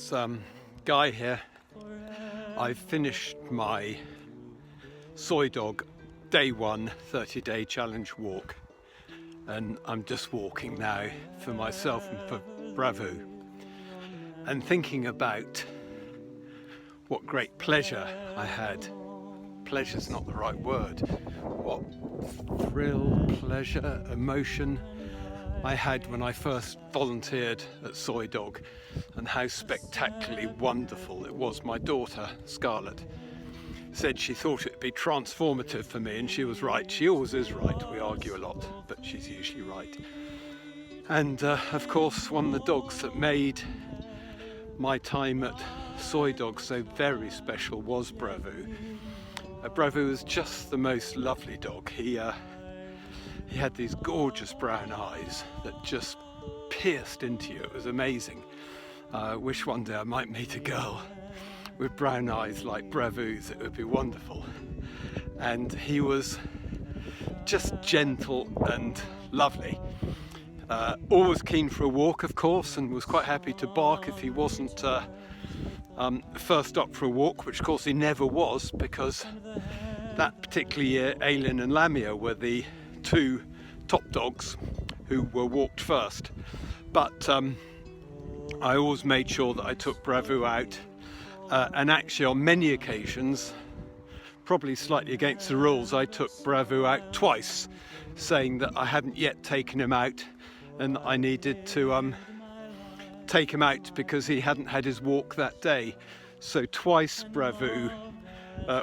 It's Guy here. I've finished my soy dog day one 30-day challenge walk, and I'm just walking now for myself and for Bravoo, and thinking about what great pleasure I had. Pleasure's not the right word. What thrill, pleasure, emotion I had when I first volunteered at Soy Dog, and how spectacularly wonderful it was. My daughter, Scarlett, said she thought it would be transformative for me, and she was right. She always is right. We argue a lot, but she's usually right. And of course, one of the dogs that made my time at Soy Dog so very special was Bravoo. Bravoo was just the most lovely dog. He had these gorgeous brown eyes that just pierced into you. It was amazing. I wish one day I might meet a girl with brown eyes like Bravoo's. It would be wonderful. And he was just gentle and lovely. Always keen for a walk, of course, and was quite happy to bark if he wasn't first up for a walk, which of course he never was, because that particular year Aileen and Lamia were the two top dogs who were walked first. But I always made sure that I took Bravoo out, and actually on many occasions, probably slightly against the rules, I took Bravoo out twice, saying that I hadn't yet taken him out and I needed to take him out because he hadn't had his walk that day. So twice Bravoo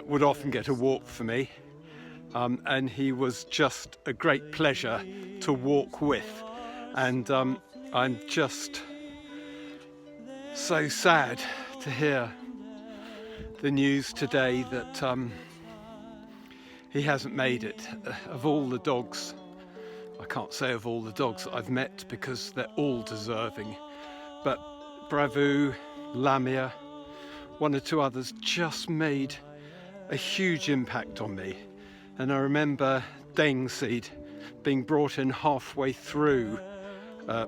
would often get a walk for me, and he was just a great pleasure to walk with. And I'm just so sad to hear the news today that he hasn't made it. Of all the dogs, I can't say of all the dogs that I've met because they're all deserving, but Bravoo, Lamia, one or two others just made a huge impact on me. And I remember Daneseed being brought in halfway through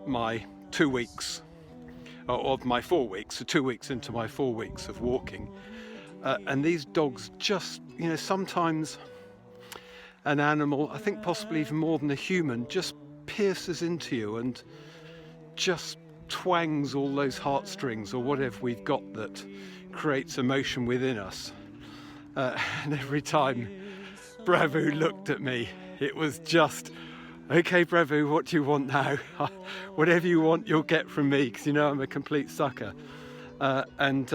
my 2 weeks, of my 4 weeks, so 2 weeks into my 4 weeks of walking. And these dogs just, sometimes an animal, I think possibly even more than a human, just pierces into you and just twangs all those heartstrings or whatever we've got that creates emotion within us. And every time Bravoo looked at me, it was just, okay Bravoo, what do you want now? Whatever you want you'll get from me, because I'm a complete sucker. And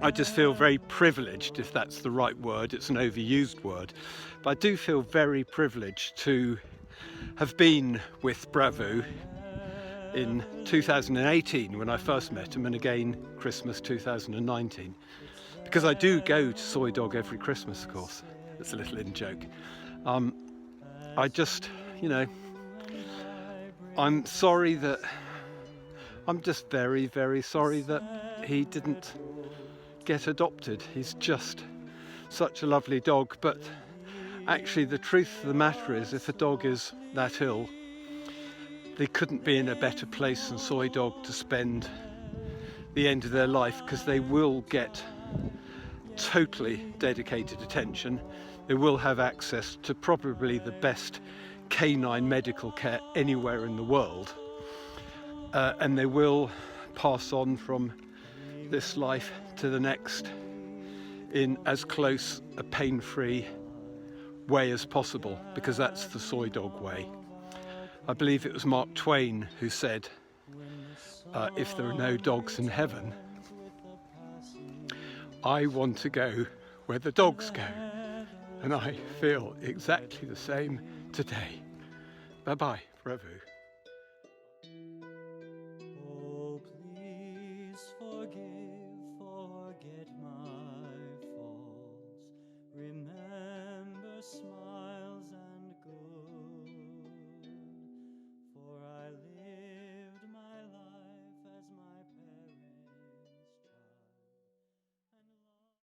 I just feel very privileged, if that's the right word. It's an overused word, but I do feel very privileged to have been with Bravoo in 2018 when I first met him, and again Christmas 2019, because I do go to Soy Dog every Christmas, of course. It's a little in-joke. I just, I'm just very, very sorry that he didn't get adopted. He's just such a lovely dog. But actually the truth of the matter is, if a dog is that ill, they couldn't be in a better place than Soy Dog to spend the end of their life, because they will get totally dedicated attention. They will have access to probably the best canine medical care anywhere in the world, and they will pass on from this life to the next in as close a pain-free way as possible, because that's the Soy Dog way. I believe it was Mark Twain who said, if there are no dogs in heaven, I want to go where the dogs go. And I feel exactly the same today. Bye-bye, Bravoo.